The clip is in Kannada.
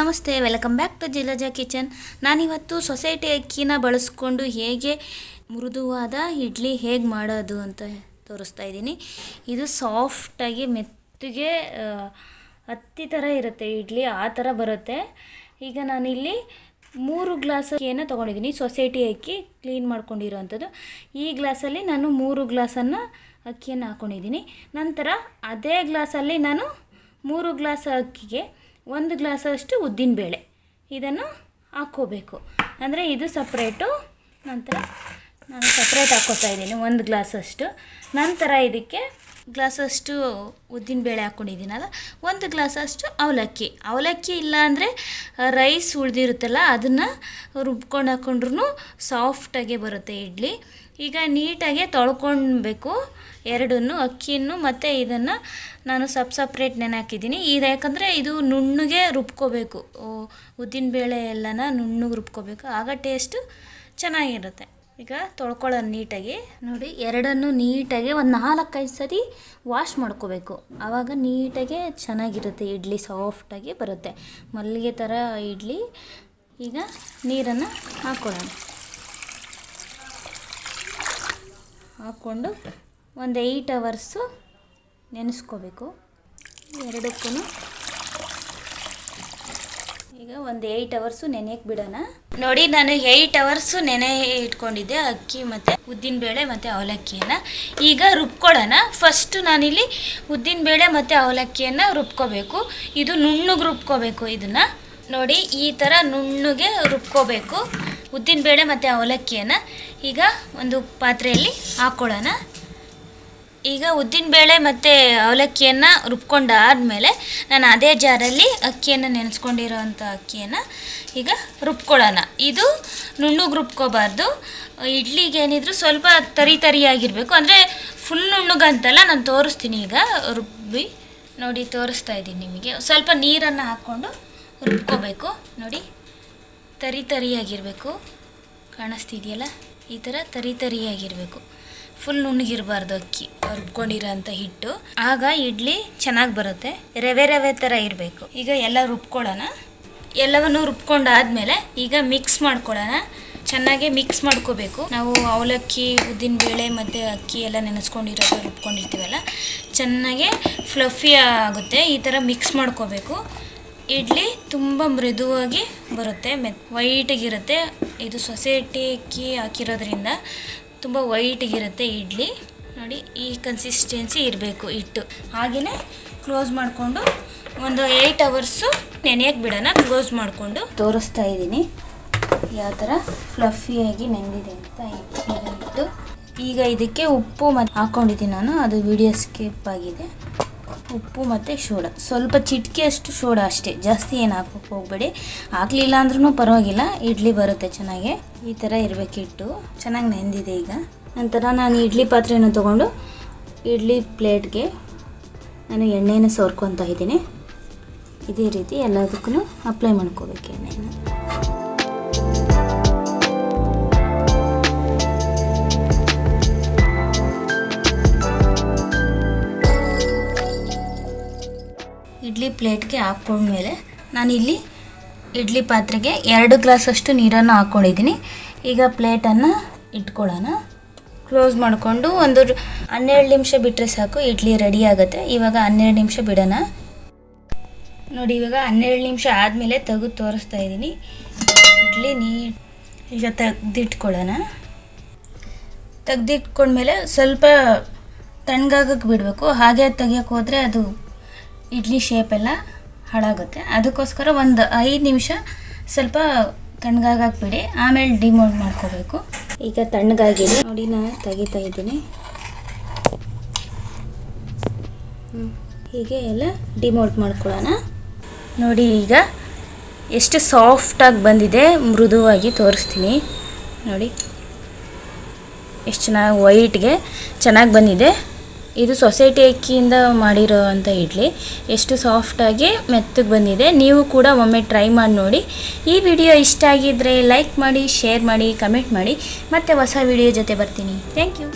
ನಮಸ್ತೆ, ವೆಲ್ಕಮ್ ಬ್ಯಾಕ್ ಟು ಜಿಲಜಾ ಕಿಚನ್. ನಾನಿವತ್ತು ಸೊಸೈಟಿ ಅಕ್ಕಿನ ಬಳಸ್ಕೊಂಡು ಹೇಗೆ ಮೃದುವಾದ ಇಡ್ಲಿ ಹೇಗೆ ಮಾಡೋದು ಅಂತ ತೋರಿಸ್ತಾ ಇದ್ದೀನಿ. ಇದು ಸಾಫ್ಟಾಗಿ ಮೆತ್ತಗೆ ಹತ್ತಿ ಥರ ಇರುತ್ತೆ ಇಡ್ಲಿ, ಆ ಥರ ಬರುತ್ತೆ. ಈಗ ನಾನಿಲ್ಲಿ 3 ಗ್ಲಾಸ್ ಅಕ್ಕಿಯನ್ನು ತೊಗೊಂಡಿದ್ದೀನಿ. ಸೊಸೈಟಿ ಅಕ್ಕಿ ಕ್ಲೀನ್ ಮಾಡ್ಕೊಂಡಿರೋವಂಥದ್ದು. ಈ ಗ್ಲಾಸಲ್ಲಿ ನಾನು 3 ಗ್ಲಾಸನ್ನು ಅಕ್ಕಿಯನ್ನು ಹಾಕ್ಕೊಂಡಿದ್ದೀನಿ. ನಂತರ ಅದೇ ಗ್ಲಾಸಲ್ಲಿ ನಾನು 3 ಗ್ಲಾಸ್ ಅಕ್ಕಿಗೆ 1 ಗ್ಲಾಸಷ್ಟು ಉದ್ದಿನಬೇಳೆ ಇದನ್ನು ಹಾಕ್ಕೋಬೇಕು. ಅಂದರೆ ಇದು ಸಪ್ರೇಟು, ನಂತರ ನಾನು ಸಪ್ರೇಟ್ ಹಾಕ್ಕೋತಾ ಇದ್ದೀನಿ 1 ಗ್ಲಾಸಷ್ಟು. ನಂತರ ಇದಕ್ಕೆ ಗ್ಲಾಸಷ್ಟು ಉದ್ದಿನಬೇಳೆ ಹಾಕ್ಕೊಂಡಿದ್ದೀನಲ್ಲ, 1 ಗ್ಲಾಸಷ್ಟು ಅವಲಕ್ಕಿ ಇಲ್ಲ ಅಂದರೆ ರೈಸ್ ಉಳಿದಿರುತ್ತಲ್ಲ, ಅದನ್ನು ರುಬ್ಕೊಂಡು ಹಾಕ್ಕೊಂಡ್ರೂ ಸಾಫ್ಟಾಗೆ ಬರುತ್ತೆ ಇಡ್ಲಿ. ಈಗ ನೀಟಾಗಿ ತೊಳ್ಕೊಳ್ಬೇಕು ಎರಡನ್ನು, ಅಕ್ಕಿಯನ್ನು ಮತ್ತು ಇದನ್ನು ನಾನು ಸಪ್ರೇಟ್ ನೆನೆ ಹಾಕಿದ್ದೀನಿ. ಇದು ಯಾಕಂದರೆ ಇದು ನುಣ್ಣಗೆ ರುಬ್ಕೋಬೇಕು, ಉದ್ದಿನಬೇಳೆ ಎಲ್ಲನ ನುಣ್ಣಗೆ ರುಬ್ಕೋಬೇಕು, ಆಗ ಟೇಸ್ಟು ಚೆನ್ನಾಗಿರುತ್ತೆ. ಈಗ ತೊಳ್ಕೊಳ್ಳೋದು ನೀಟಾಗಿ ನೋಡಿ, ಎರಡನ್ನು ನೀಟಾಗಿ ಒಂದು 4-5 ಸರಿ ವಾಶ್ ಮಾಡ್ಕೋಬೇಕು. ಆವಾಗ ನೀಟಾಗಿ ಚೆನ್ನಾಗಿರುತ್ತೆ ಇಡ್ಲಿ, ಸಾಫ್ಟಾಗಿ ಬರುತ್ತೆ, ಮಲ್ಲಿಗೆ ಥರ ಇಡ್ಲಿ. ಈಗ ನೀರನ್ನು ಹಾಕ್ಕೊಳ್ಳೋಣ. ಹಾಕ್ಕೊಂಡು ಒಂದು 8 ಅವರ್ಸು ನೆನೆಸ್ಕೋಬೇಕು ಎರಡಕ್ಕೂ. ಈಗ ಒಂದು 8 ಅವರ್ಸು ನೆನೆಯಕ್ಕೆ ಬಿಡೋಣ. ನೋಡಿ, ನಾನು 8 ಅವರ್ಸು ನೆನೆ ಇಟ್ಕೊಂಡಿದ್ದೆ ಅಕ್ಕಿ ಮತ್ತು ಉದ್ದಿನಬೇಳೆ ಮತ್ತು ಅವಲಕ್ಕಿಯನ್ನು. ಈಗ ರುಬ್ಕೊಳ್ಳೋಣ. ಫಸ್ಟು ನಾನಿಲ್ಲಿ ಉದ್ದಿನಬೇಳೆ ಮತ್ತು ಅವಲಕ್ಕಿಯನ್ನು ರುಬ್ಕೋಬೇಕು. ಇದು ನುಣ್ಣಗೆ ರುಬ್ಕೋಬೇಕು. ಇದನ್ನು ನೋಡಿ, ಈ ಥರ ನುಣ್ಣಗೆ ರುಬ್ಕೋಬೇಕು ಉದ್ದಿನಬೇಳೆ ಮತ್ತು ಅವಲಕ್ಕಿಯನ್ನು. ಈಗ ಒಂದು ಪಾತ್ರೆಯಲ್ಲಿ ಹಾಕ್ಕೊಳ್ಳೋಣ. ಈಗ ಉದ್ದಿನಬೇಳೆ ಮತ್ತು ಅವಲಕ್ಕಿಯನ್ನು ರುಬ್ಕೊಂಡಾದಮೇಲೆ ನಾನು ಅದೇ ಜಾರಲ್ಲಿ ಅಕ್ಕಿಯನ್ನು ನೆನೆಸ್ಕೊಂಡಿರೋವಂಥ ಅಕ್ಕಿಯನ್ನು ಈಗ ರುಬ್ಕೊಳ್ಳೋಣ. ಇದು ನುಣ್ಣಗೆ ರುಬ್ಕೋಬಾರ್ದು. ಇಡ್ಲಿಗೆ ಏನಿದ್ರು ಸ್ವಲ್ಪ ತರಿಯಾಗಿರಬೇಕು, ಅಂದರೆ ಫುಲ್ ನುಣ್ಣಗಂತಲ್ಲ. ನಾನು ತೋರಿಸ್ತೀನಿ ಈಗ ರುಬ್ಬಿ. ನೋಡಿ, ತೋರಿಸ್ತಾ ಇದ್ದೀನಿ ನಿಮಗೆ. ಸ್ವಲ್ಪ ನೀರನ್ನು ಹಾಕ್ಕೊಂಡು ರುಬ್ಕೋಬೇಕು. ನೋಡಿ, ತರಿಯಾಗಿರಬೇಕು, ಕಾಣಿಸ್ತಿದೆಯಲ್ಲ, ಈ ಥರ ತರಿಯಾಗಿರಬೇಕು. ಫುಲ್ ನುಣ್ಣಗಿರಬಾರ್ದು ಅಕ್ಕಿ, ರುಬ್ಕೊಂಡಿರೋಂಥ ಹಿಟ್ಟು, ಆಗ ಇಡ್ಲಿ ಚೆನ್ನಾಗಿ ಬರುತ್ತೆ. ರವೆ ಥರ ಇರಬೇಕು. ಈಗ ಎಲ್ಲ ರುಬ್ಕೊಳ್ಳೋಣ. ಎಲ್ಲವನ್ನು ರುಬ್ಕೊಂಡಾದಮೇಲೆ ಈಗ ಮಿಕ್ಸ್ ಮಾಡ್ಕೊಳ್ಳೋಣ. ಚೆನ್ನಾಗಿ ಮಿಕ್ಸ್ ಮಾಡ್ಕೋಬೇಕು. ನಾವು ಅವಲಕ್ಕಿ, ಉದ್ದಿನಬೇಳೆ ಮತ್ತು ಅಕ್ಕಿ ಎಲ್ಲ ನೆನೆಸ್ಕೊಂಡಿರೋದು ರುಬ್ಕೊಂಡಿರ್ತೀವಲ್ಲ, ಚೆನ್ನಾಗಿ ಫ್ಲಫಿ ಆಗುತ್ತೆ. ಈ ಥರ ಮಿಕ್ಸ್ ಮಾಡ್ಕೋಬೇಕು. ಇಡ್ಲಿ ತುಂಬ ಮೃದುವಾಗಿ ಬರುತ್ತೆ, ವೈಟಾಗಿರುತ್ತೆ. ಇದು ಸೊಸೈಟಿ ಅಕ್ಕಿ ಹಾಕಿರೋದ್ರಿಂದ ತುಂಬ ವೈಟಾಗಿರುತ್ತೆ ಇಡ್ಲಿ. ನೋಡಿ, ಈ ಕನ್ಸಿಸ್ಟೆನ್ಸಿ ಇರಬೇಕು ಹಿಟ್ಟು. ಹಾಗೆಯೇ ಕ್ಲೋಸ್ ಮಾಡಿಕೊಂಡು ಒಂದು 8 ಅವರ್ಸು ನೆನೆಯಕ್ಕೆ ಬಿಡೋಣ. ಕ್ಲೋಸ್ ಮಾಡಿಕೊಂಡು ತೋರಿಸ್ತಾ ಇದ್ದೀನಿ ಯಾವ ಥರ ಫ್ಲಫಿಯಾಗಿ ನೆಂದಿದೆ ಅಂತ ಹಿಟ್ಟು. ಈಗ ಇದಕ್ಕೆ ಉಪ್ಪು ಮತ್ತು ಹಾಕ್ಕೊಂಡಿದ್ದೀನಿ ನಾನು, ಅದು ವಿಡಿಯೋ ಸ್ಕಿಪ್ ಆಗಿದೆ. ಉಪ್ಪು ಮತ್ತು ಸೋಡಾ, ಸ್ವಲ್ಪ ಚಿಟಿಕೆಯಷ್ಟು ಸೋಡಾ ಅಷ್ಟೇ, ಜಾಸ್ತಿ ಏನು ಹಾಕೋಕ್ಕೆ ಹೋಗಬೇಡಿ. ಹಾಕಲಿಲ್ಲ ಅಂದ್ರೂ ಪರವಾಗಿಲ್ಲ, ಇಡ್ಲಿ ಬರುತ್ತೆ ಚೆನ್ನಾಗಿ. ಈ ಥರ ಇರಬೇಕು ಹಿಟ್ಟು. ಚೆನ್ನಾಗಿ ನೆಂದಿದೆ. ಈಗ ನಂತರ ನಾನು ಇಡ್ಲಿ ಪಾತ್ರೆಯನ್ನು ತೊಗೊಂಡು ಇಡ್ಲಿ ಪ್ಲೇಟ್ಗೆ ನಾನು ಎಣ್ಣೆನ ಸವರ್ಕೊತಾ ಇದ್ದೀನಿ. ಇದೇ ರೀತಿ ಎಲ್ಲದಕ್ಕೂ ಅಪ್ಲೈ ಮಾಡ್ಕೋಬೇಕು ಎಣ್ಣೆನ. ಇಡ್ಲಿ ಪ್ಲೇಟ್ಗೆ ಹಾಕ್ಕೊಂಡ್ಮೇಲೆ ನಾನಿಲ್ಲಿ ಇಡ್ಲಿ ಪಾತ್ರೆಗೆ 2 ಗ್ಲಾಸಷ್ಟು ನೀರನ್ನು ಹಾಕ್ಕೊಂಡಿದ್ದೀನಿ. ಈಗ ಪ್ಲೇಟನ್ನು ಇಟ್ಕೊಳ್ಳೋಣ. ಕ್ಲೋಸ್ ಮಾಡಿಕೊಂಡು ಒಂದು 12 ನಿಮಿಷ ಬಿಟ್ಟರೆ ಸಾಕು, ಇಡ್ಲಿ ರೆಡಿ ಆಗುತ್ತೆ. ಇವಾಗ 12 ನಿಮಿಷ ಬಿಡೋಣ. ನೋಡಿ, ಇವಾಗ 12 ನಿಮಿಷ ಆದಮೇಲೆ ತೆಗೆದು ತೋರಿಸ್ತಾ ಇದ್ದೀನಿ ಇಡ್ಲಿ. ಈಗ ತೆಗೆದಿಟ್ಕೊಳ್ಳೋಣ. ತೆಗೆದಿಟ್ಕೊಂಡ್ಮೇಲೆ ಸ್ವಲ್ಪ ತಣ್ಣಗಾಗಕ್ಕೆ ಬಿಡಬೇಕು. ಹಾಗೆ ತೆಗಿಯೋಕ್ಕೆ ಹೋದರೆ ಅದು ಇಡ್ಲಿ ಶೇಪೆಲ್ಲ ಹಾಳಾಗುತ್ತೆ. ಅದಕ್ಕೋಸ್ಕರ ಒಂದು 5 ನಿಮಿಷ ಸ್ವಲ್ಪ ತಣ್ಣಗಾಗಕ್ಕೆ ಬಿಡಿ, ಆಮೇಲೆ ಡಿಮೋಲ್ಡ್ ಮಾಡ್ಕೋಬೇಕು. ಈಗ ತಣ್ಣಗಾಗಿದೆ ನೋಡಿ, ನಾನು ತೆಗಿತಾ ಇದ್ದೀನಿ. ಹೀಗೆ ಎಲ್ಲ ಡಿಮೋಲ್ಡ್ ಮಾಡ್ಕೊಳ್ಳೋಣ. ನೋಡಿ, ಈಗ ಎಷ್ಟು ಸಾಫ್ಟಾಗಿ ಬಂದಿದೆ, ಮೃದುವಾಗಿ ತೋರಿಸ್ತೀನಿ ನೋಡಿ. ಎಷ್ಟು ಚೆನ್ನಾಗಿ ವೈಟ್ಗೆ ಚೆನ್ನಾಗಿ ಬಂದಿದೆ. ಇದು ಸೊಸೈಟಿ ಅಕ್ಕಿಯಿಂದ ಮಾಡಿರೋ ಅಂಥ ಇಡ್ಲಿ, ಎಷ್ಟು ಸಾಫ್ಟಾಗಿ ಮೆತ್ತಗೆ ಬಂದಿದೆ. ನೀವು ಕೂಡ ಒಮ್ಮೆ ಟ್ರೈ ಮಾಡಿ ನೋಡಿ. ಈ ವಿಡಿಯೋ ಇಷ್ಟ ಆಗಿದ್ದರೆ ಲೈಕ್ ಮಾಡಿ, ಶೇರ್ ಮಾಡಿ, ಕಮೆಂಟ್ ಮಾಡಿ. ಮತ್ತೆ ಹೊಸ ವಿಡಿಯೋ ಜೊತೆ ಬರ್ತೀನಿ. Thank you.